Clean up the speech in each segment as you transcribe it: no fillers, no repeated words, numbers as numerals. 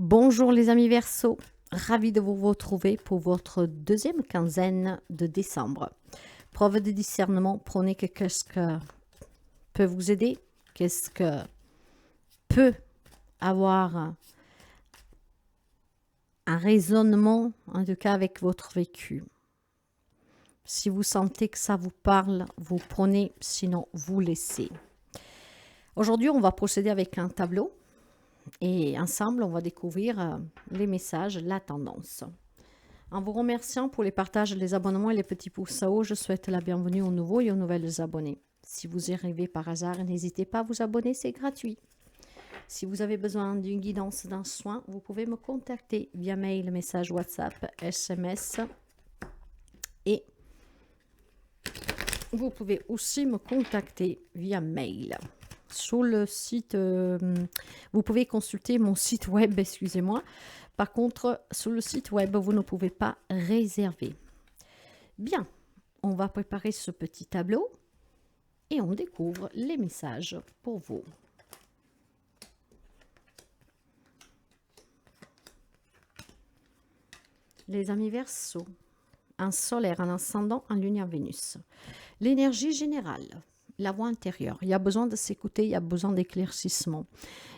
Bonjour les amis Verseau, ravi de vous retrouver pour votre deuxième quinzaine de décembre. Preuve de discernement, prenez qu'est-ce que peut vous aider, qu'est-ce que peut avoir un raisonnement, en tout cas avec votre vécu. Si vous sentez que ça vous parle, vous prenez, sinon vous laissez. Aujourd'hui, on va procéder avec un tableau. Et ensemble, on va découvrir les messages, la tendance. En vous remerciant pour les partages, les abonnements et les petits pouces en haut, je souhaite la bienvenue aux nouveaux et aux nouvelles abonnés. Si vous y arrivez par hasard, n'hésitez pas à vous abonner, c'est gratuit. Si vous avez besoin d'une guidance, d'un soin, vous pouvez me contacter via mail, message WhatsApp, SMS. Et vous pouvez aussi me contacter via mail. Sur le site, vous pouvez consulter mon site web, excusez-moi. Par contre, sur le site web, vous ne pouvez pas réserver. Bien, on va préparer ce petit tableau et on découvre les messages pour vous. Les amis Verseau, un solaire, un ascendant, un lunaire Vénus. L'énergie générale. La voix intérieure. Il y a besoin de s'écouter, il y a besoin d'éclaircissement.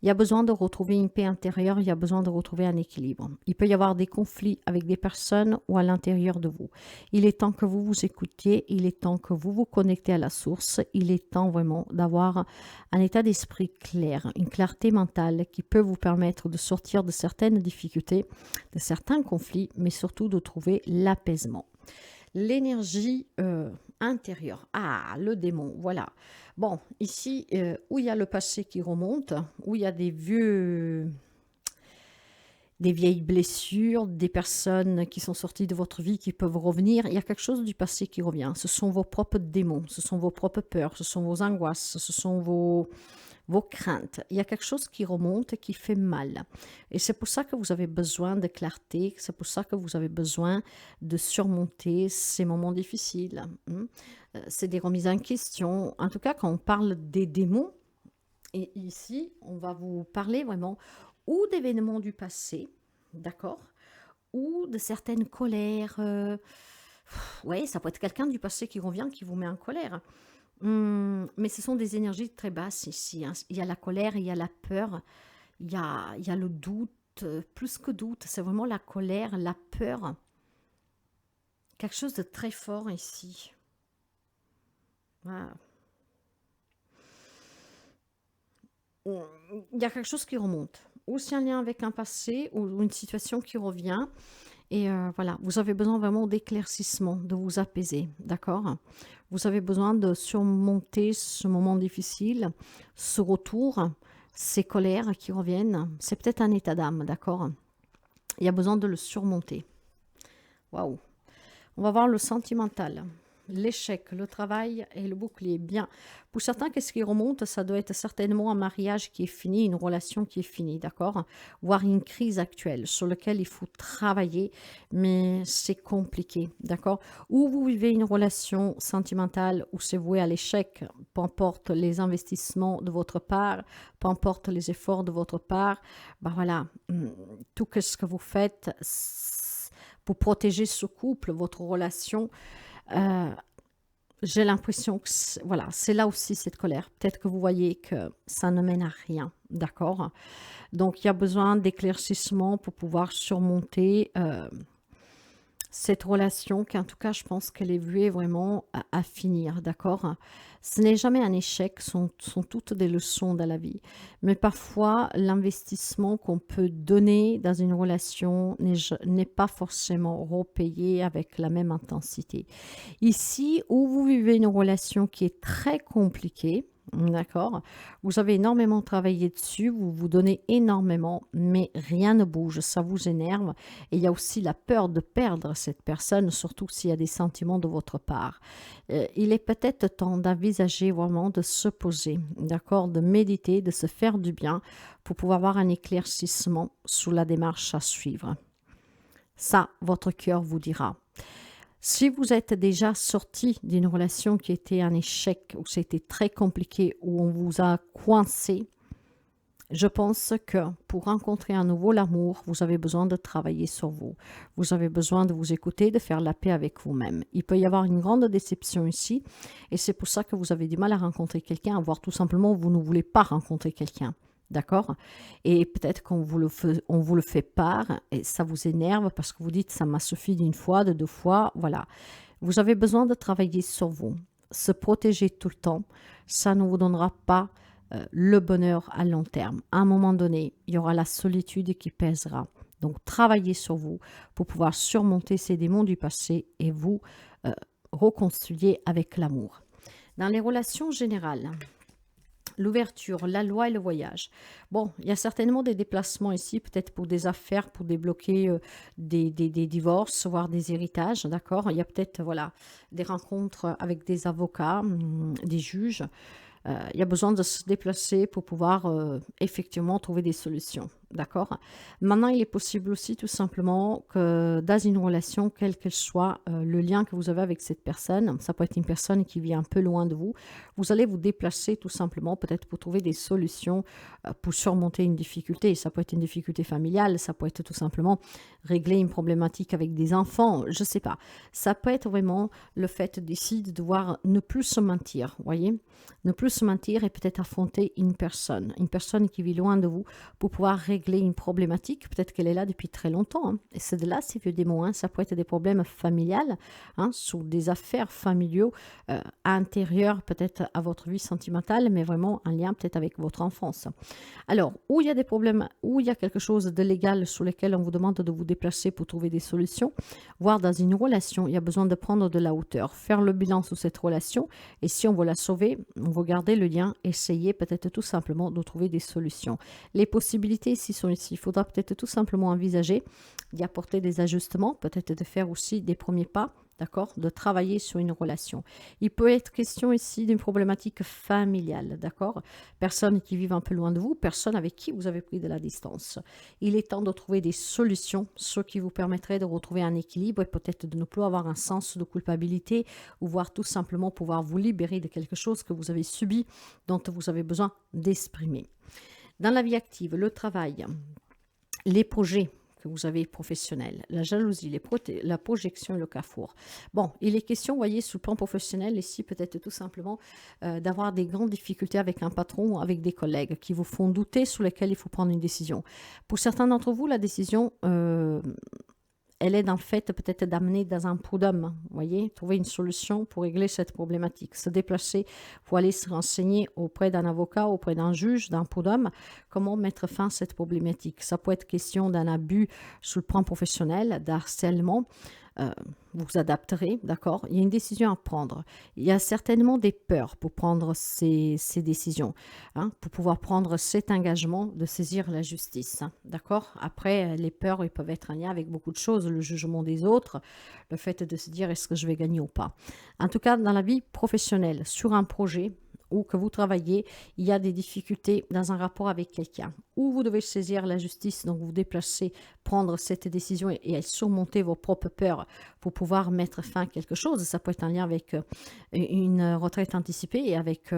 Il y a besoin de retrouver une paix intérieure, il y a besoin de retrouver un équilibre. Il peut y avoir des conflits avec des personnes ou à l'intérieur de vous. Il est temps que vous vous écoutiez, il est temps que vous vous connectez à la source, il est temps vraiment d'avoir un état d'esprit clair, une clarté mentale qui peut vous permettre de sortir de certaines difficultés, de certains conflits, mais surtout de trouver l'apaisement. L'énergie intérieure. Ah, le démon, voilà. Bon, ici, où il y a le passé qui remonte, où il y a des vieilles blessures, des personnes qui sont sorties de votre vie qui peuvent revenir, il y a quelque chose du passé qui revient. Ce sont vos propres démons, ce sont vos propres peurs, ce sont vos angoisses, ce sont vos craintes. Il y a quelque chose qui remonte, qui fait mal. Et c'est pour ça que vous avez besoin de clarté, c'est pour ça que vous avez besoin de surmonter ces moments difficiles. C'est des remises en question. En tout cas, quand on parle des démons, et ici, on va vous parler vraiment ou d'événements du passé, d'accord, ou de certaines colères. Oui, ça peut être quelqu'un du passé qui revient, qui vous met en colère. Mais ce sont des énergies très basses ici. Il y a la colère, il y a la peur, il y a le doute, plus que doute, c'est vraiment la colère, la peur. Quelque chose de très fort ici. Voilà. Il y a quelque chose qui remonte. Ou c'est un lien avec un passé ou une situation qui revient. Et voilà, vous avez besoin vraiment d'éclaircissement, de vous apaiser, d'accord? Vous avez besoin de surmonter ce moment difficile, ce retour, ces colères qui reviennent. C'est peut-être un état d'âme, d'accord? Il y a besoin de le surmonter. Waouh! On va voir le sentimental. L'échec, le travail et le bouclier. Bien. Pour certains, qu'est-ce qui remonte? Ça doit être certainement un mariage qui est fini, une relation qui est finie, d'accord? Voire une crise actuelle sur laquelle il faut travailler, mais c'est compliqué, d'accord? Ou vous vivez une relation sentimentale où c'est voué à l'échec, peu importe les investissements de votre part, peu importe les efforts de votre part, ben voilà, tout ce que vous faites pour protéger ce couple, votre relation, j'ai l'impression que voilà, c'est là aussi cette colère. Peut-être que vous voyez que ça ne mène à rien, d'accord? Donc, il y a besoin d'éclaircissement pour pouvoir surmonter cette relation qui, en tout cas, je pense qu'elle est vouée vraiment à finir, d'accord? Ce n'est jamais un échec, sont toutes des leçons dans la vie. Mais parfois, l'investissement qu'on peut donner dans une relation n'est pas forcément repayé avec la même intensité. Ici, où vous vivez une relation qui est très compliquée, d'accord, vous avez énormément travaillé dessus, vous vous donnez énormément, mais rien ne bouge, ça vous énerve. Et il y a aussi la peur de perdre cette personne, surtout s'il y a des sentiments de votre part. Il est peut-être temps d'envisager vraiment de se poser, d'accord, de méditer, de se faire du bien pour pouvoir avoir un éclaircissement sous la démarche à suivre. Ça, votre cœur vous dira. Si vous êtes déjà sorti d'une relation qui était un échec, où c'était très compliqué, où on vous a coincé, Je pense que pour rencontrer à nouveau l'amour, vous avez besoin de travailler sur vous. Vous avez besoin de vous écouter, de faire la paix avec vous-même. Il peut y avoir une grande déception ici et c'est pour ça que vous avez du mal à rencontrer quelqu'un, voire tout simplement vous ne voulez pas rencontrer quelqu'un. D'accord? Et peut-être qu'on on vous le fait part et ça vous énerve parce que vous dites ça m'a suffi d'une fois, de deux fois. Voilà. Vous avez besoin de travailler sur vous. Se protéger tout le temps, ça ne vous donnera pas le bonheur à long terme. À un moment donné, il y aura la solitude qui pèsera. Donc, travaillez sur vous pour pouvoir surmonter ces démons du passé et vous reconstruire avec l'amour. Dans les relations générales, l'ouverture, la loi et le voyage. Bon, il y a certainement des déplacements ici, peut-être pour des affaires, pour débloquer des divorces, voire des héritages, d'accord? Il y a peut-être, voilà, des rencontres avec des avocats, des juges. Il y a besoin de se déplacer pour pouvoir effectivement trouver des solutions. D'accord? Maintenant, il est possible aussi tout simplement que dans une relation, quelle qu'elle soit, le lien que vous avez avec cette personne, ça peut être une personne qui vit un peu loin de vous, vous allez vous déplacer tout simplement peut-être pour trouver des solutions pour surmonter une difficulté. Ça peut être une difficulté familiale, ça peut être tout simplement régler une problématique avec des enfants, je ne sais pas. Ça peut être vraiment le fait d'ici de devoir ne plus se mentir, voyez? Ne plus se mentir et peut-être affronter une personne qui vit loin de vous pour pouvoir régler une problématique, peut-être qu'elle est là depuis très longtemps, hein. Et c'est de là ces vieux démons, hein. Ça peut être des problèmes familiales, hein, sur des affaires familiaux intérieures peut-être à votre vie sentimentale, mais vraiment en lien peut-être avec votre enfance. Alors, où il y a des problèmes, où il y a quelque chose de légal sur lequel on vous demande de vous déplacer pour trouver des solutions, voire dans une relation, il y a besoin de prendre de la hauteur, faire le bilan sur cette relation, et si on veut la sauver, on va garder le lien, essayer peut-être tout simplement de trouver des solutions. Les possibilités ici sont ici. Il faudra peut-être tout simplement envisager d'y apporter des ajustements, peut-être de faire aussi des premiers pas, d'accord, de travailler sur une relation. Il peut être question ici d'une problématique familiale, d'accord, personnes qui vivent un peu loin de vous, personnes avec qui vous avez pris de la distance. Il est temps de trouver des solutions, ce qui vous permettrait de retrouver un équilibre et peut-être de ne plus avoir un sens de culpabilité ou voire tout simplement pouvoir vous libérer de quelque chose que vous avez subi, dont vous avez besoin d'exprimer. Dans la vie active, le travail, les projets que vous avez professionnels, la jalousie, la projection et le carrefour. Bon, il est question, vous voyez, sous le plan professionnel, ici, peut-être tout simplement d'avoir des grandes difficultés avec un patron ou avec des collègues qui vous font douter, sur lesquels il faut prendre une décision. Pour certains d'entre vous, la décision elle est en fait peut-être d'amener dans un prud'homme, vous voyez, trouver une solution pour régler cette problématique, se déplacer pour aller se renseigner auprès d'un avocat, auprès d'un juge, d'un prud'homme, comment mettre fin à cette problématique. Ça peut être question d'un abus sous le plan professionnel, d'harcèlement. Vous vous adapterez, d'accord? Il y a une décision à prendre. Il y a certainement des peurs pour prendre ces décisions, hein, pour pouvoir prendre cet engagement de saisir la justice, hein, d'accord? Après, les peurs, ils peuvent être en lien avec beaucoup de choses, le jugement des autres, le fait de se dire est-ce que je vais gagner ou pas. En tout cas, dans la vie professionnelle, sur un projet, ou que vous travaillez, il y a des difficultés dans un rapport avec quelqu'un, ou vous devez saisir la justice, donc vous déplacer, prendre cette décision et surmonter vos propres peurs pour pouvoir mettre fin à quelque chose. Ça peut être en lien avec une retraite anticipée et avec,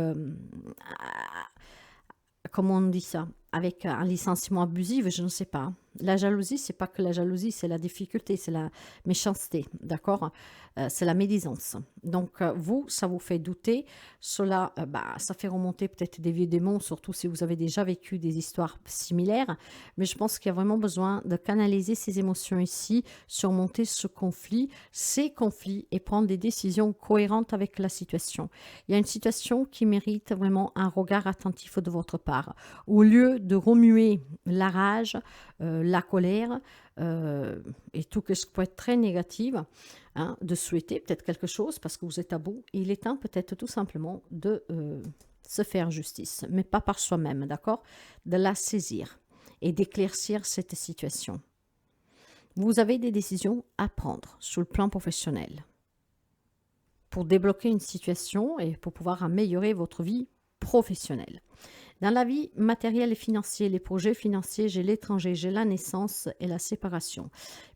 comment on dit ça, avec un licenciement abusif, je ne sais pas. La jalousie, c'est pas que la jalousie, c'est la difficulté, c'est la méchanceté, d'accord? C'est la médisance. Donc, vous, ça vous fait douter. Cela, ça fait remonter peut-être des vieux démons, surtout si vous avez déjà vécu des histoires similaires. Mais je pense qu'il y a vraiment besoin de canaliser ces émotions ici, surmonter ces conflits et prendre des décisions cohérentes avec la situation. Il y a une situation qui mérite vraiment un regard attentif de votre part. Au lieu de remuer la rage, la colère et tout ce qui peut être très négatif, hein, de souhaiter peut-être quelque chose parce que vous êtes à bout. Il est temps peut-être tout simplement de se faire justice, mais pas par soi-même, d'accord? De la saisir et d'éclaircir cette situation. Vous avez des décisions à prendre sur le plan professionnel pour débloquer une situation et pour pouvoir améliorer votre vie professionnelle. Dans la vie matérielle et financière, les projets financiers, j'ai l'étranger, j'ai la naissance et la séparation.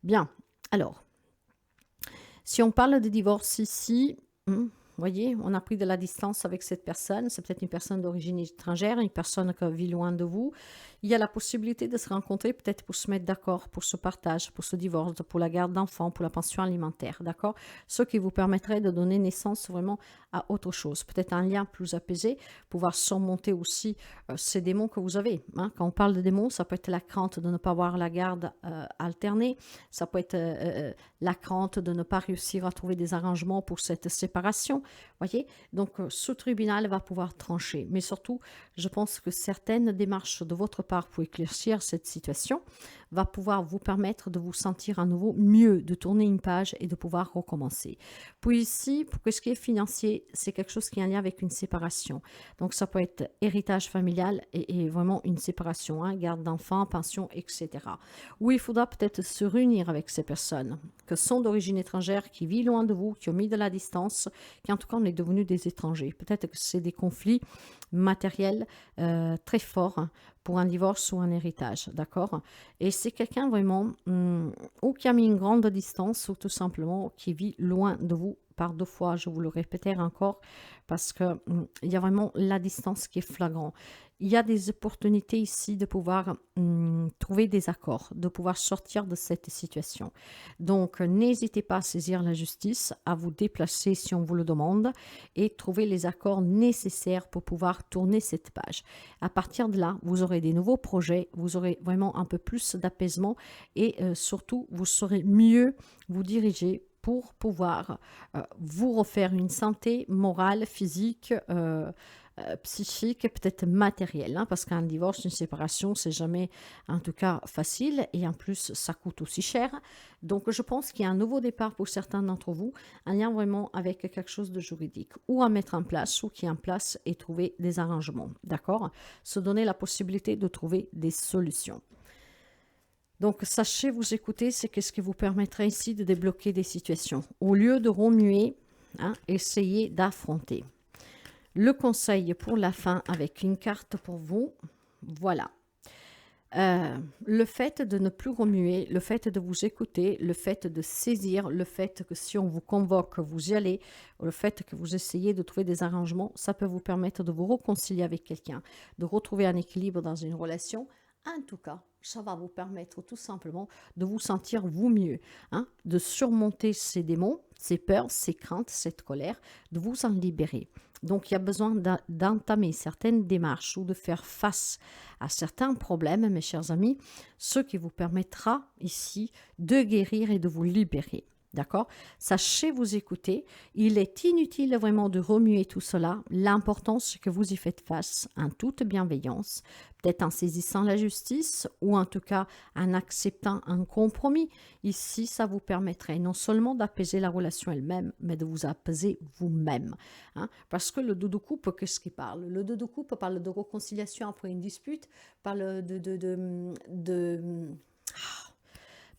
Bien, alors, si on parle de divorce ici, voyez, on a pris de la distance avec cette personne. C'est peut-être une personne d'origine étrangère, une personne qui vit loin de vous. Il y a la possibilité de se rencontrer peut-être pour se mettre d'accord, pour ce partage, pour ce divorce, pour la garde d'enfants, pour la pension alimentaire, d'accord? Ce qui vous permettrait de donner naissance vraiment à autre chose. Peut-être un lien plus apaisé, pouvoir surmonter aussi ces démons que vous avez. Hein. Quand on parle de démons, ça peut être la crainte de ne pas avoir la garde alternée, ça peut être la crainte de ne pas réussir à trouver des arrangements pour cette séparation, voyez? Donc, ce tribunal va pouvoir trancher. Mais surtout, je pense que certaines démarches de votre part pour éclaircir cette situation va pouvoir vous permettre de vous sentir à nouveau mieux, de tourner une page et de pouvoir recommencer. Puis ici, pour ce qui est financier, c'est quelque chose qui est en lien avec une séparation. Donc, ça peut être héritage familial et vraiment une séparation, hein, garde d'enfants, pension, etc. Où il faudra peut-être se réunir avec ces personnes qui sont d'origine étrangère, qui vivent loin de vous, qui ont mis de la distance, qui en tout cas on est devenus des étrangers. Peut-être que c'est des conflits matériels très forts, hein, pour un divorce ou un héritage, d'accord? Et c'est quelqu'un vraiment ou qui a mis une grande distance ou tout simplement qui vit loin de vous par 2 fois, je vous le répéterai encore, parce que il y a vraiment la distance qui est flagrant. Il y a des opportunités ici de pouvoir trouver des accords, de pouvoir sortir de cette situation. Donc, n'hésitez pas à saisir la justice, à vous déplacer si on vous le demande et trouver les accords nécessaires pour pouvoir tourner cette page. À partir de là, vous aurez des nouveaux projets, vous aurez vraiment un peu plus d'apaisement et surtout, vous saurez mieux vous diriger pour pouvoir vous refaire une santé morale, physique, psychique et peut-être matérielle, hein, parce qu'un divorce, une séparation, c'est jamais en tout cas facile et en plus ça coûte aussi cher. Donc je pense qu'il y a un nouveau départ pour certains d'entre vous, un lien vraiment avec quelque chose de juridique ou à mettre en place ou qui est en place et trouver des arrangements, d'accord? Se donner la possibilité de trouver des solutions. Donc, sachez vous écouter, c'est ce qui vous permettrait ici de débloquer des situations. Au lieu de remuer, hein, essayez d'affronter. Le conseil pour la fin avec une carte pour vous, voilà. Le fait de ne plus remuer, le fait de vous écouter, le fait de saisir, le fait que si on vous convoque, vous y allez, le fait que vous essayez de trouver des arrangements, ça peut vous permettre de vous réconcilier avec quelqu'un, de retrouver un équilibre dans une relation. En tout cas, ça va vous permettre tout simplement de vous sentir vous mieux, hein, de surmonter ces démons, ces peurs, ces craintes, cette colère, de vous en libérer. Donc, il y a besoin d'entamer certaines démarches ou de faire face à certains problèmes, mes chers amis, ce qui vous permettra ici de guérir et de vous libérer. D'accord? Sachez vous écouter. Il est inutile vraiment de remuer tout cela. L'important, c'est que vous y faites face en toute bienveillance, peut-être en saisissant la justice ou en tout cas en acceptant un compromis. Ici, ça vous permettrait non seulement d'apaiser la relation elle-même, mais de vous apaiser vous-même. Hein? Parce que le deux de coupe, qu'est-ce qu'il parle? Le deux de coupe parle de réconciliation après une dispute, parle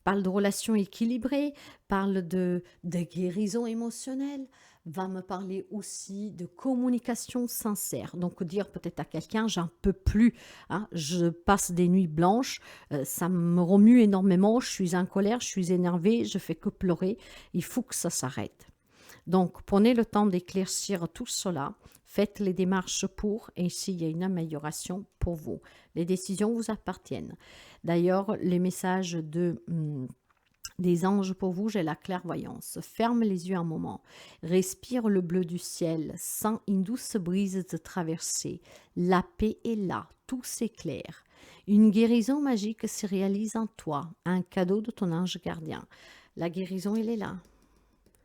parle de relations équilibrées, parle de guérison émotionnelle, va me parler aussi de communication sincère. Donc dire peut-être à quelqu'un, j'en peux plus, hein, je passe des nuits blanches, ça me remue énormément, je suis en colère, je suis énervée, je fais que pleurer, il faut que ça s'arrête. Donc, prenez le temps d'éclaircir tout cela, faites les démarches pour, et s'il y a une amélioration pour vous. Les décisions vous appartiennent. D'ailleurs, les messages des anges pour vous, j'ai la clairvoyance. Ferme les yeux un moment. Respire le bleu du ciel. Sens une douce brise te traverser. La paix est là. Tout s'éclaire. Une guérison magique se réalise en toi. Un cadeau de ton ange gardien. La guérison, elle est là.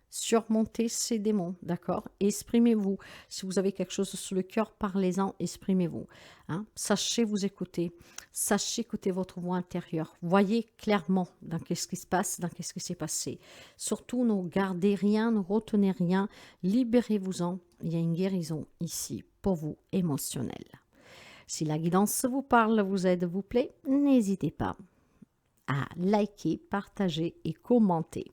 Surmonter ces démons, d'accord? Exprimez-vous. Si vous avez quelque chose sur le cœur, parlez-en, exprimez-vous. Hein? Sachez vous écouter. Sachez écouter votre voix intérieure. Voyez clairement dans qu'est-ce qui se passe, dans qu'est-ce qui s'est passé. Surtout, ne gardez rien, ne retenez rien. Libérez-vous-en. Il y a une guérison ici pour vous, émotionnelle. Si la guidance vous parle, vous aide, vous plaît, n'hésitez pas à liker, partager et commenter.